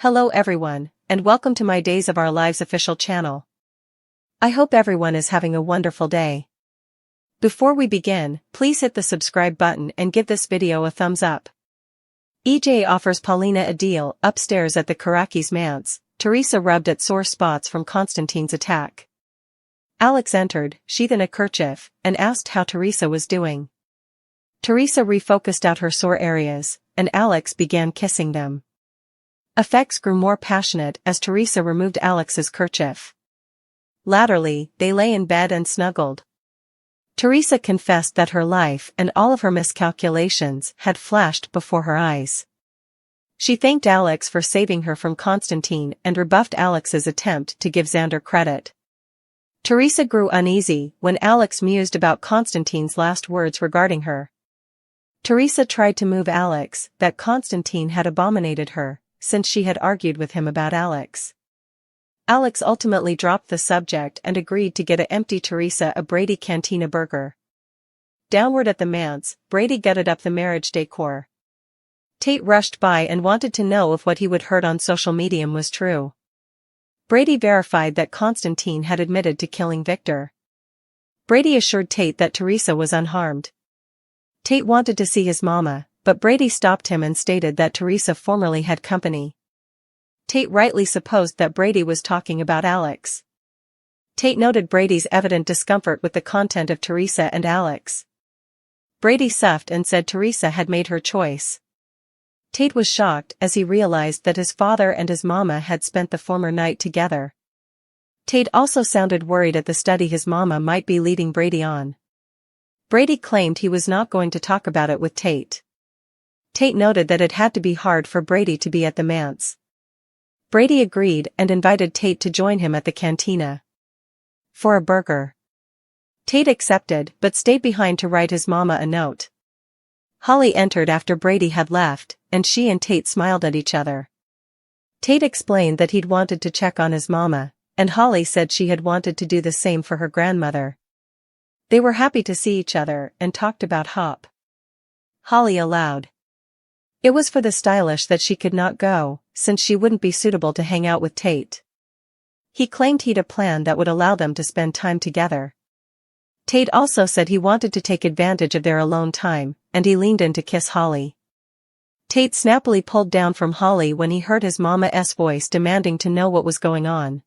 Hello everyone, and welcome to my Days of Our Lives official channel. I hope everyone is having a wonderful day. Before we begin, please hit the subscribe button and give this video a thumbs up. EJ offers Paulina a deal. Upstairs at the Karakis manse, Teresa rubbed at sore spots from Constantine's attack. Alex entered, sheathing a kerchief, and asked how Teresa was doing. Teresa refocused out her sore areas, and Alex began kissing them. Effects grew more passionate as Teresa removed Alex's kerchief. Latterly, they lay in bed and snuggled. Teresa confessed that her life and all of her miscalculations had flashed before her eyes. She thanked Alex for saving her from Constantine and rebuffed Alex's attempt to give Xander credit. Teresa grew uneasy when Alex mused about Constantine's last words regarding her. Teresa tried to move Alex that Constantine had abominated her, since she had argued with him about Alex. Alex ultimately dropped the subject and agreed to get empty Teresa a Brady Cantina burger. Downward at the manse, Brady gutted up the marriage decor. Tate rushed by and wanted to know if what he would heard on social media was true. Brady verified that Constantine had admitted to killing Victor. Brady assured Tate that Teresa was unharmed. Tate wanted to see his mama, but Brady stopped him and stated that Teresa formerly had company. Tate rightly supposed that Brady was talking about Alex. Tate noted Brady's evident discomfort with the content of Teresa and Alex. Brady soughed and said Teresa had made her choice. Tate was shocked as he realized that his father and his mama had spent the former night together. Tate also sounded worried at the study his mama might be leading Brady on. Brady claimed he was not going to talk about it with Tate. Tate noted that it had to be hard for Brady to be at the manse. Brady agreed and invited Tate to join him at the cantina for a burger. Tate accepted but stayed behind to write his mama a note. Holly entered after Brady had left, and she and Tate smiled at each other. Tate explained that he'd wanted to check on his mama, and Holly said she had wanted to do the same for her grandmother. They were happy to see each other and talked about Hop. Holly allowed. It was for the stylish that she could not go, since she wouldn't be suitable to hang out with Tate. He claimed he'd a plan that would allow them to spend time together. Tate also said he wanted to take advantage of their alone time, and he leaned in to kiss Holly. Tate snappily pulled down from Holly when he heard his mama's voice demanding to know what was going on.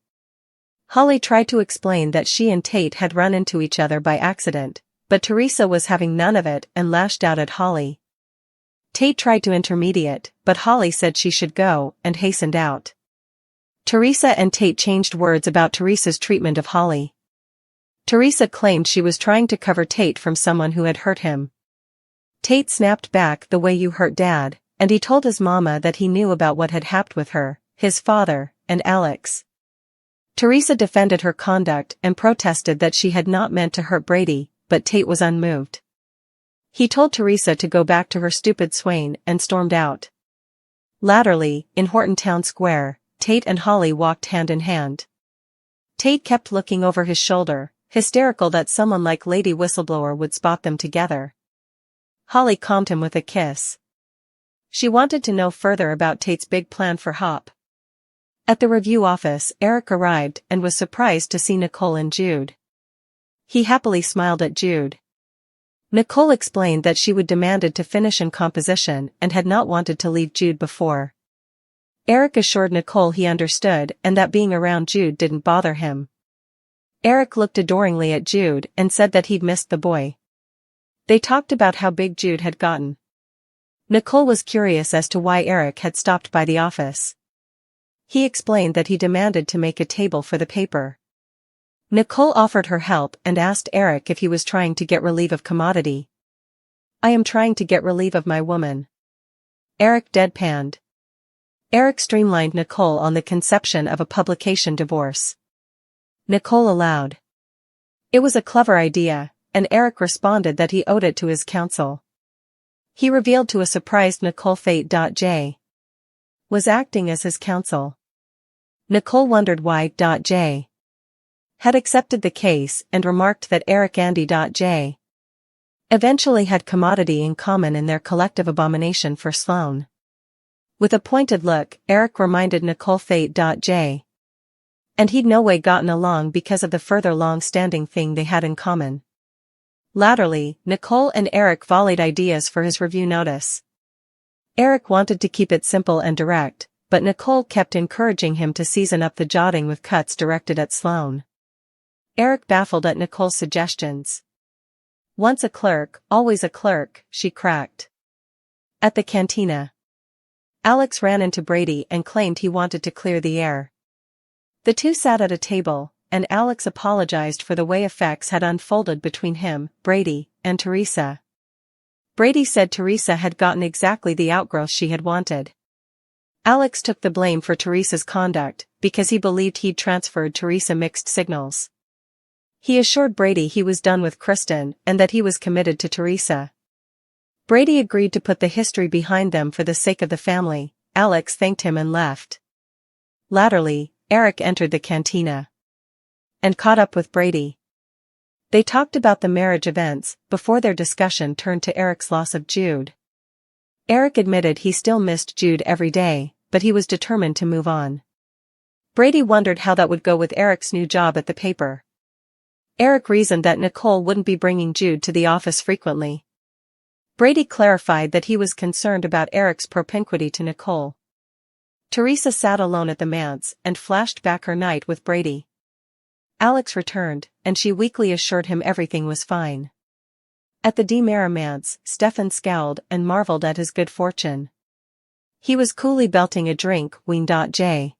Holly tried to explain that she and Tate had run into each other by accident, but Teresa was having none of it and lashed out at Holly. Tate tried to intermediate, but Holly said she should go, and hastened out. Teresa and Tate changed words about Teresa's treatment of Holly. Teresa claimed she was trying to cover Tate from someone who had hurt him. Tate snapped back, "The way you hurt Dad," and he told his mama that he knew about what had happened with her, his father, and Alex. Teresa defended her conduct and protested that she had not meant to hurt Brady, but Tate was unmoved. He told Teresa to go back to her stupid swain and stormed out. Latterly, in Horton Town Square, Tate and Holly walked hand in hand. Tate kept looking over his shoulder, hysterical that someone like Lady Whistleblower would spot them together. Holly calmed him with a kiss. She wanted to know further about Tate's big plan for Hop. At the review office, Eric arrived and was surprised to see Nicole and Jude. He happily smiled at Jude. Nicole explained that she would demanded to finish in composition and had not wanted to leave Jude before. Eric assured Nicole he understood and that being around Jude didn't bother him. Eric looked adoringly at Jude and said that he'd missed the boy. They talked about how big Jude had gotten. Nicole was curious as to why Eric had stopped by the office. He explained that he demanded to make a table for the paper. Nicole offered her help and asked Eric if he was trying to get relief of commodity. "I am trying to get relief of my woman." Eric deadpanned. Eric streamlined Nicole on the conception of a publication divorce. Nicole allowed. It was a clever idea, and Eric responded that he owed it to his counsel. He revealed to a surprised Nicole Fate.J was acting as his counsel. Nicole wondered why J had accepted the case and remarked that Eric Andy.J eventually had commodity in common in their collective abomination for Sloane. With a pointed look, Eric reminded Nicole Fate.J. And he'd no way gotten along because of the further long-standing thing they had in common. Latterly, Nicole and Eric volleyed ideas for his review notice. Eric wanted to keep it simple and direct, but Nicole kept encouraging him to season up the jotting with cuts directed at Sloane. Eric baffled at Nicole's suggestions. Once a clerk, always a clerk, she cracked. At the cantina, Alex ran into Brady and claimed he wanted to clear the air. The two sat at a table, and Alex apologized for the way effects had unfolded between him, Brady, and Teresa. Brady said Teresa had gotten exactly the outgrowth she had wanted. Alex took the blame for Teresa's conduct, because he believed he'd transferred Teresa mixed signals. He assured Brady he was done with Kristen and that he was committed to Teresa. Brady agreed to put the history behind them for the sake of the family. Alex thanked him and left. Latterly, Eric entered the cantina and caught up with Brady. They talked about the marriage events before their discussion turned to Eric's loss of Jude. Eric admitted he still missed Jude every day, but he was determined to move on. Brady wondered how that would go with Eric's new job at the paper. Eric reasoned that Nicole wouldn't be bringing Jude to the office frequently. Brady clarified that he was concerned about Eric's propinquity to Nicole. Teresa sat alone at the manse and flashed back her night with Brady. Alex returned, and she weakly assured him everything was fine. At the DiMera manse, Stefan scowled and marveled at his good fortune. He was coolly belting a drink. Ween.J.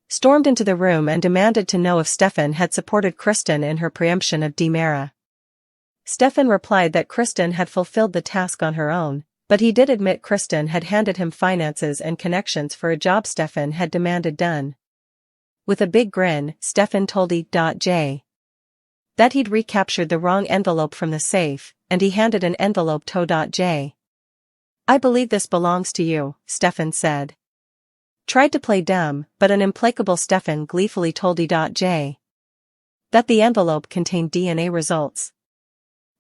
stormed into the room and demanded to know if Stefan had supported Kristen in her preemption of DiMera. Stefan replied that Kristen had fulfilled the task on her own, but he did admit Kristen had handed him finances and connections for a job Stefan had demanded done. With a big grin, Stefan told E.J. that he'd recaptured the wrong envelope from the safe, and he handed an envelope to J. I believe this belongs to you, Stefan said. Tried to play dumb, but an implacable Stefan gleefully told E.J. that the envelope contained DNA results.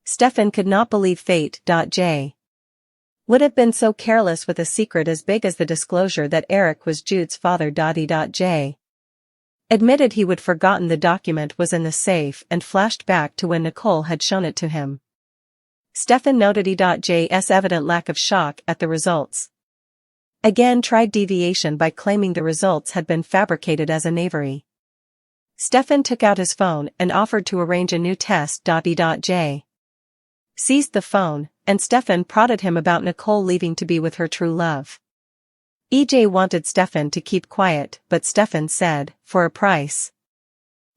Stefan could not believe Fate.J. would have been so careless with a secret as big as the disclosure that Eric was Jude's father. E.J. admitted he would forgotten the document was in the safe and flashed back to when Nicole had shown it to him. Stefan noted E.J.'s evident lack of shock at the results. Again tried deviation by claiming the results had been fabricated as a knavery. Stefan took out his phone and offered to arrange a new test. E.J. seized the phone, and Stefan prodded him about Nicole leaving to be with her true love. E.J. wanted Stefan to keep quiet, but Stefan said, for a price.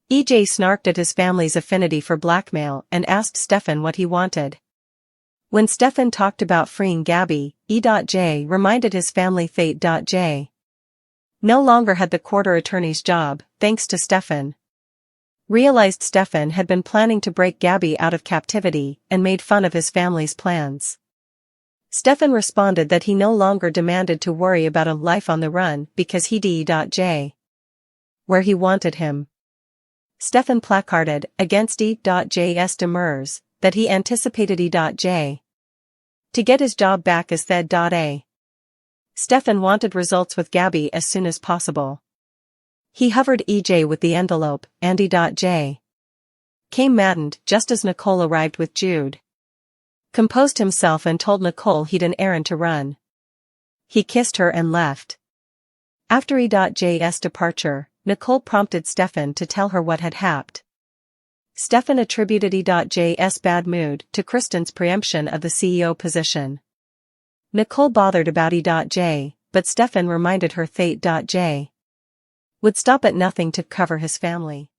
E.J. snarked at his family's affinity for blackmail and asked Stefan what he wanted. When Stefan talked about freeing Gabby, E.J. reminded his family Fate.J. no longer had the quarter attorney's job, thanks to Stefan. Realized Stefan had been planning to break Gabby out of captivity and made fun of his family's plans. Stefan responded that he no longer demanded to worry about a life on the run because he'd E.J. where he wanted him. Stefan placarded against E.J.'s demurs that he anticipated E.J. to get his job back as Thed.A. Stefan wanted results with Gabby as soon as possible. He hovered E.J. with the envelope, and E.J. came maddened just as Nicole arrived with Jude. Composed himself and told Nicole he'd an errand to run. He kissed her and left. After E.J.'s departure, Nicole prompted Stefan to tell her what had happened. Stefan attributed E.J.'s bad mood to Kristen's preemption of the CEO position. Nicole bothered about E.J., but Stefan reminded her Fate.J. would stop at nothing to cover his family.